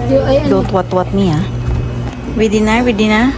Don't what me ah. Ready na? Ready na?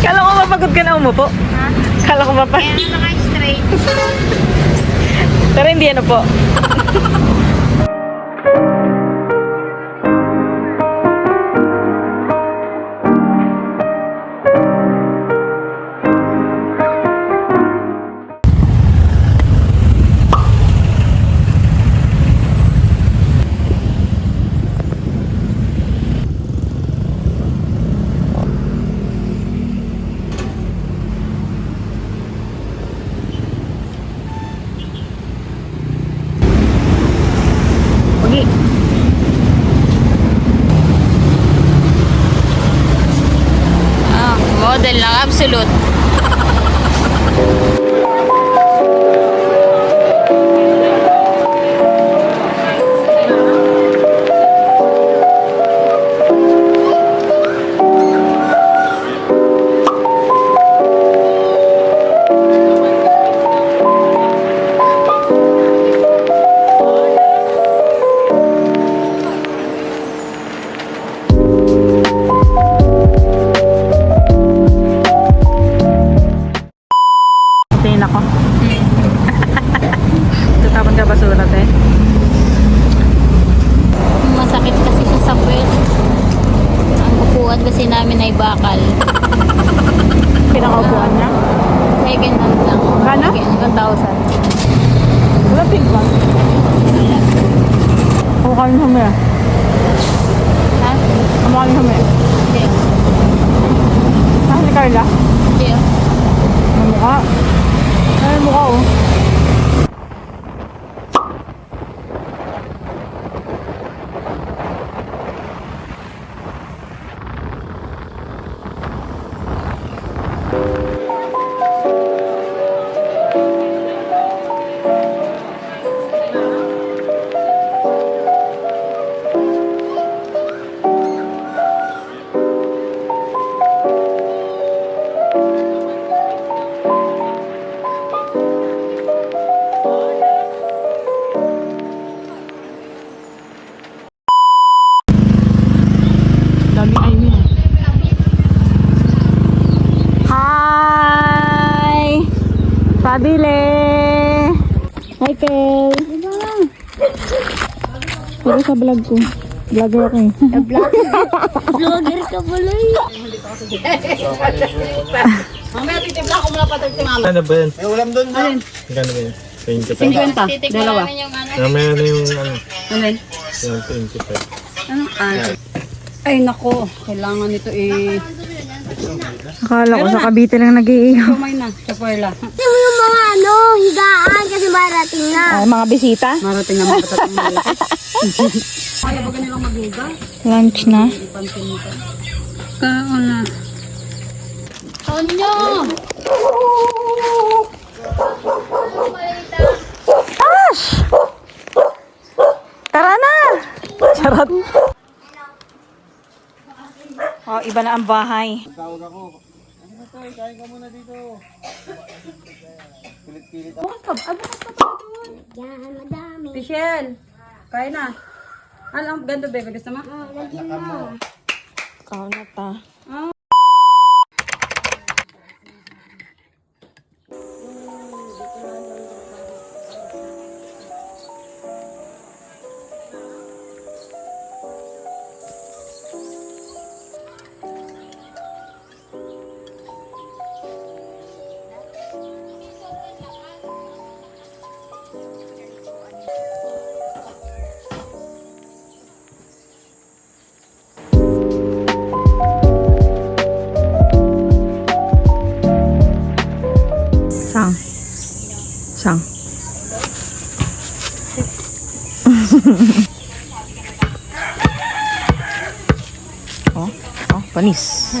Kala ko mapagod ka na umupo. Ha? Kala ko mapagod. Kaya naka-straight. Pero hindi ano po. Pagi. Model ng Absolute. Tingin ako. Tatapon ka basura, te? Masakit kasi siya sa puwet. Ang upuan kasi namin ay bakal. Pinakaupuan niya? May ganun lang. Kano? 1,000. Wala pig ba? Wala. Kukain humi. Ha? Kumain humi. Hindi. Ah, ni Carla? Hindi. Ang mukha. Ay, mukha oh. Daming I mean. Hi! Pabile! Hi, Kel! Pero sa vlog ko. Vlogger ako eh. Vlogger ka pala eh. Mamaya titibla ko muna patag si mama. Ano ba yan? May ulam doon ba? Magkano ba yan? 25. 50, Titikman dalawa. namin yung ano. Mamaya na yung ano, Ano yun? yung 25. Ano? Ay nako, kailangan nito Akala ko sa Cavite lang nag-iihaw. Kumay na, sa Puerla. Yung mga higaan kasi marating na. Ay, mga bisita. Marating naman patatang malaki. Kaya ba kanilang magluga? Lunch na. Kao na. Tonyo! Ash! Tara na! Charot. Oh, iba na ang bahay. Yan, madami. Michelle, kaya na. Alam, ganda ba? Gusto mo? Lagyan mo. Ikaw na ta. Sang. Oh, panis.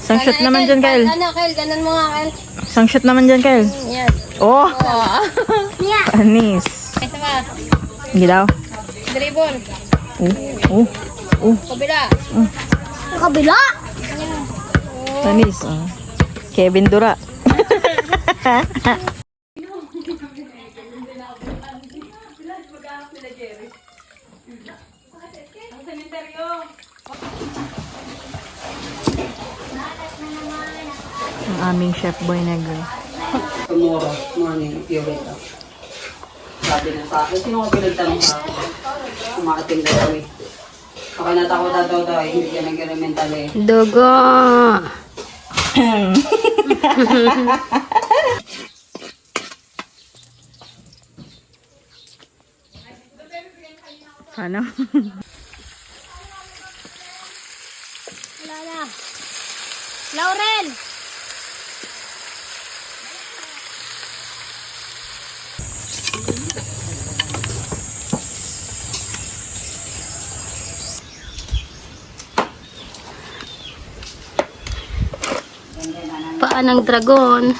Sang shot naman dyan, Kyle. Ano, Kyle? Ganon mo nga, Kyle. Sang shot naman dyan, Kyle. Yan. Oh, panis. Isa pa. Hindi daw. Dribble. Kabila. Sa kabila. Panis. Oh. Kevin Dura. Ang aming chef boy negro. Tomorrow morning, Violeta. Sabi na sa akin, sino ka pinagtanong sa akin? Kumakating daw kami. Baka natakot na daw tayo, hindi ka nag-mental eh. Dugo. Ano? Wala na. Laurel! Paa ng dragon.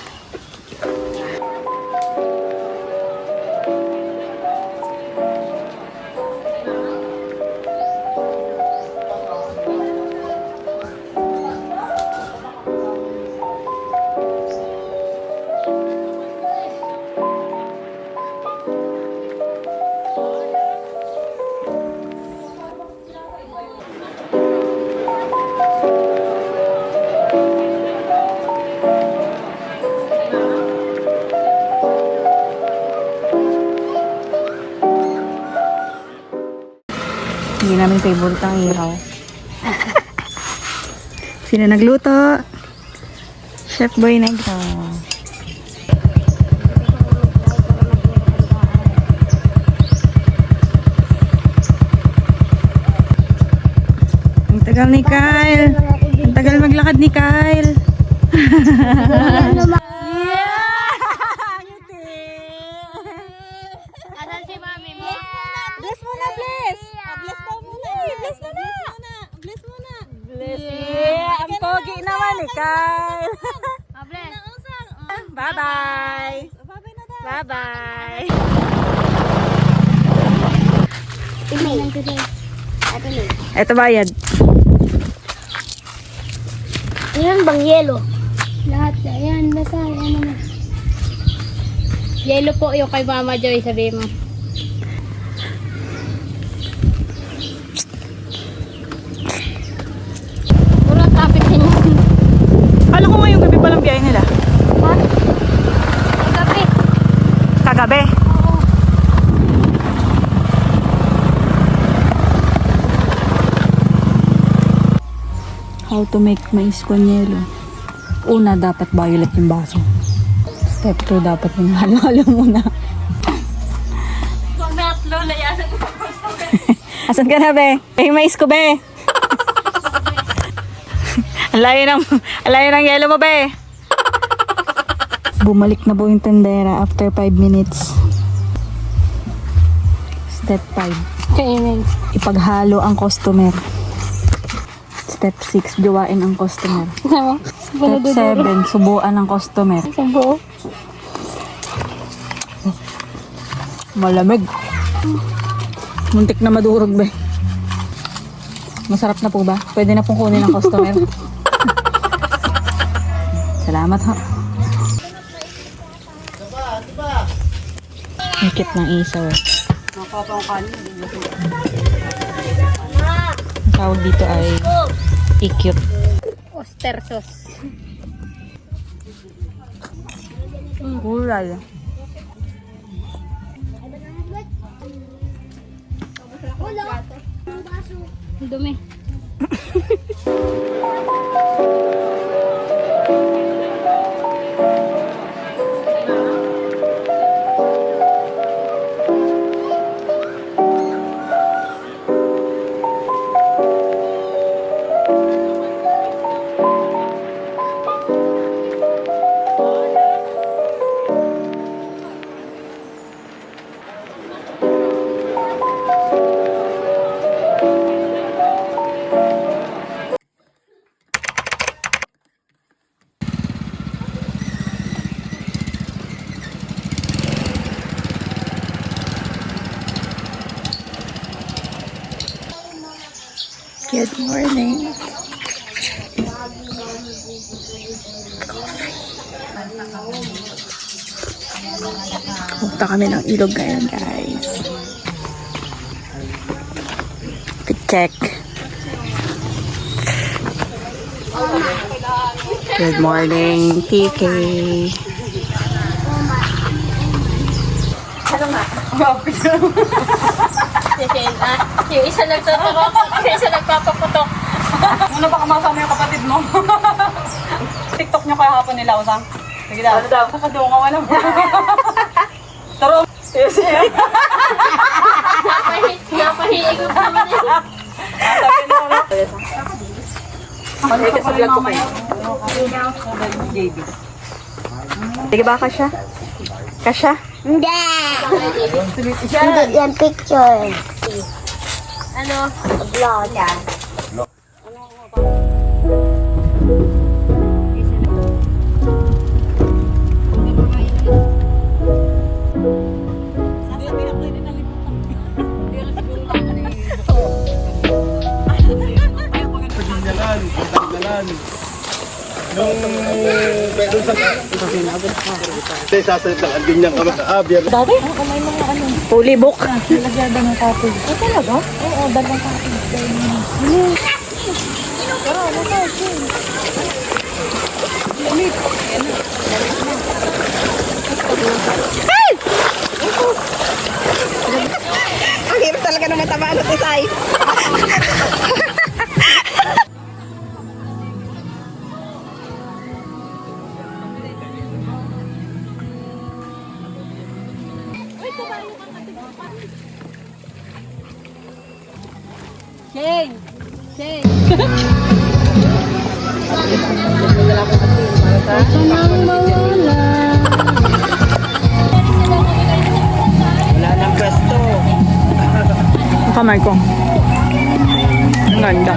Hindi namin favorite ang ihaw. Sino nagluto? Chef boy negro. Ang tagal ni Kyle. Ang tagal maglakad ni Kyle. Asan si mami mo? Bless muna, bless. Bless daw muna. Bless muna. Bless muna. Bless. Yeah, ang pogi naman ni Kyle. Mable. Bye-bye. Bye-bye. Ito bayad. Yan bang yelo? Lahat yan. Basta yan naman. Yellow po yung kay Mama Joy, sabi mo. Puro traffic din yan. Kala ko ngayong gabi palang biyahe nila. What? Gabi. Kagabi. How to make mais con yelo. Una, dapat violet yung baso. Step 2, dapat yung halo-halo muna. Asan ka na, be? Yung mais ko, be. Ang layo ng yelo mo, be. Bumalik na po yung tendera after 5 minutes. Step 5. Kainin. Ipaghalo ang customer. Step 6, gawain ang customer. Step 7, subuan ang customer. Subo. Malamig. Muntik na madurog ba? Masarap na po ba? Pwede na pong kunin ang customer. Salamat ha. Hikit ng isaw eh. Ang tawag dito ay ikit. Oyster sauce. Gulay. Dumi. Good morning. Punta kami ng ilog ngayon, guys. Check. Good morning, PK. Yung isa nagtatarok, yung isa nagpapaputok. Ano baka masama yung kapatid mo? TikTok niyo kaya hapon nila, usang? Sige daw. Ano daw? Kakadungaw, ano? Taro. Napahiigop naman yun. Ano ka sa vlog ko kayo? JB. Sige ba, Kasha? Kasha? Hindi! Hindi yan picture. Ano? Vlog yan. Sasalita din niyang kabakaabiyan. Fully book. Ang hirap talaga ng mataba ano, Tisay. Wala nang pwesto. Ang kamay ko. Ang ganda.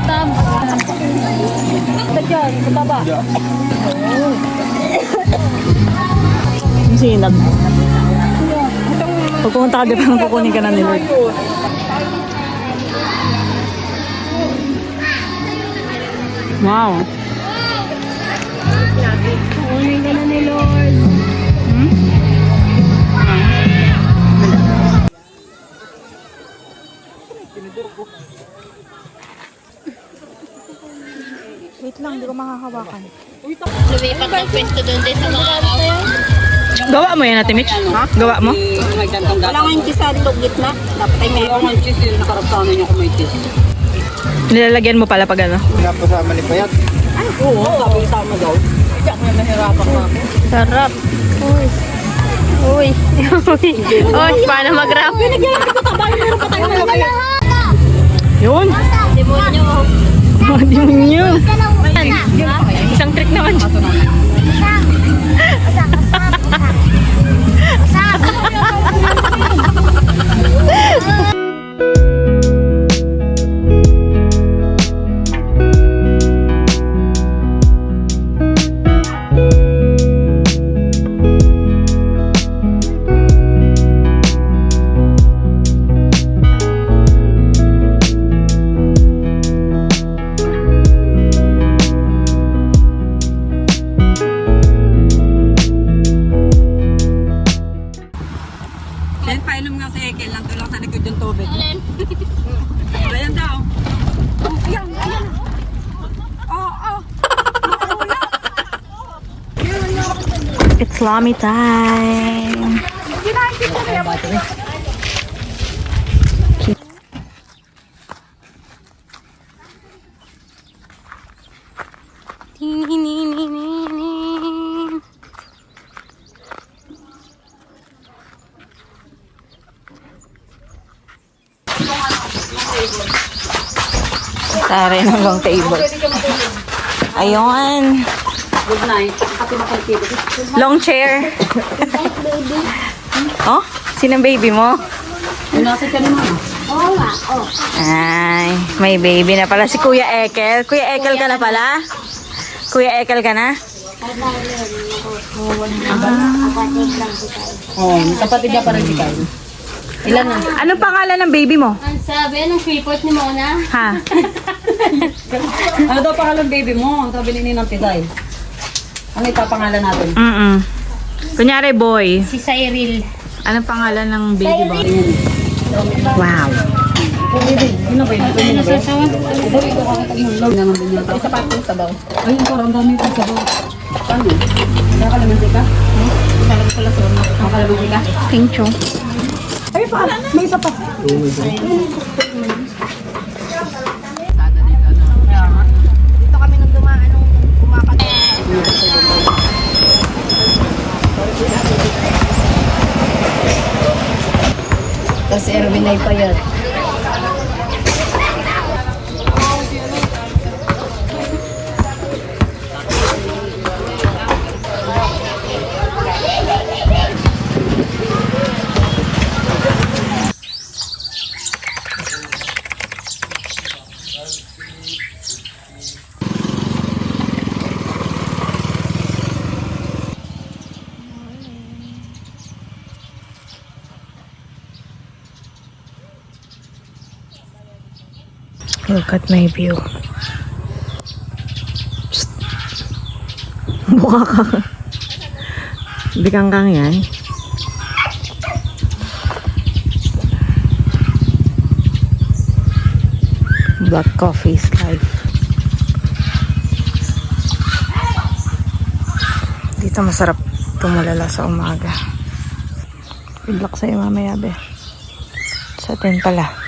Ang sinag. Pag pumunta ka dito, kukunin ka na ni Lord. Wow. Kunin ka na ni Lord. Wait lang, hindi ko makakawakan. Lumipat ng pwesto doon din sa mga araw. Gawa mo yan, Ate Mitch? Ha? Gawa mo? Wala nga yung cheese sa gitna. Dapat ay meron nga yung cheese yun. Nakarapsanan niya kung may cheese. Nilalagyan mo pala pag ano? Napasama ni Payat. Oo, sabi yung sama daw. Hindi ako na nahirapan na ako. Sarap. Uy. Uy. Uy. Uy, paano mag-rap? Yun! Demonyo. Demonyo! Isang trick naman. Painom nga sa Ekel lang. Tulong sa likod yung tubig. Ayan daw. Ayan, ayan. It's Lami time! Tara ng long table. Ayun! Good night. Happy na kayo. Long chair! Oh? Sinong baby mo? Inasit ka naman. Oo nga, oh. Ay, may baby na pala si Kuya Ekel. Kuya Ekel ka na pala? Kuya Ekel ka na? Kapatid lang po tayo. Oo, kapatid niya pa rin si Kyle. Ilan na? Anong pangalan ng baby mo? Ang sabi, anong report ni Mona? Ha? Ano daw pangalan baby mo? Ang sabi ni Ninang Tiday. Ano ipapangalan natin? Kunyari boy. Si Cyril. Anong pangalan ng baby boy? Wow. Sino ba yun? Ano sa sawa? Naman din yata. Isa pa akong sabaw. Ayun, parang dami pa sa bawah. Paano? Kaya kalamansi ka? Sabi ko lang sa mga. Makalamansi ka? Thank you. Ay, pa! May isa pa. Dito kami nung dumaan nung kumakat. Tapos si Erwin ay payat. Look at my view. Psst. Mukha ka. Bikang-kang yan. Black coffee's life. Dito masarap tumulala sa umaga. Good luck sa'yo mamaya, be. Sa atin pala.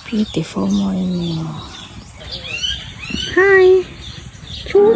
Beautiful morning. Hi. Choo.